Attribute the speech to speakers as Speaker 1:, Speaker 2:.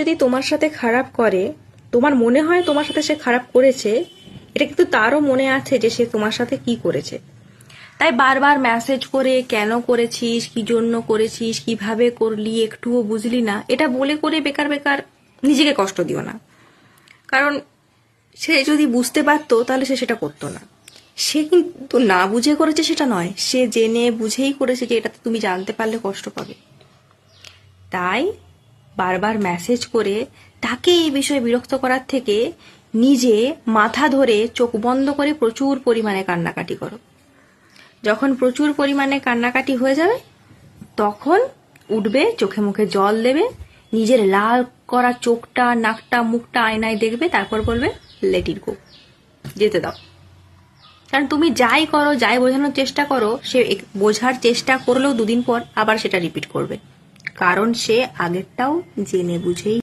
Speaker 1: যদি তোমার সাথে খারাপ করে, তোমার মনে হয় তোমার সাথে সে খারাপ করেছে, এটা কিন্তু তারও মনে আছে যে সে তোমার সাথে কি করেছে। তাই বারবার মেসেজ করে কেন করেছিস, কি জন্য করেছিস, কিভাবে করলি, একটুও বুঝলি না, এটা বলে করে বেকার বেকার নিজেকে কষ্ট দিও না। কারণ সে যদি বুঝতে পারতো তাহলে সে সেটা করতো না। সে কিন্তু না বুঝে করেছে সেটা নয়, সে জেনে বুঝেই করেছে যে এটাতে তুমি জানতে পারলে কষ্ট পাবে। তাই বারবার মেসেজ করে তাকে এই বিষয়ে বিরক্ত করার থেকে নিজে মাথা ধরে চোখ বন্ধ করে প্রচুর পরিমাণে কান্নাকাটি করো। যখন প্রচুর পরিমাণে কান্নাকাটি হয়ে যাবে তখন উঠবে, চোখে মুখে জল দেবে, নিজের লাল করা চোখটা, নাকটা, মুখটা আয়নায় দেখবে, তারপর বলবে লেট ইট গো, যেতে দাও। কারণ তুমি যাই করো, যাই বোঝানোর চেষ্টা করো, সে বোঝার চেষ্টা করলেও দুদিন পর আবার সেটা রিপিট করবে। কারণ সে আগেরটাও জেনে বুঝেই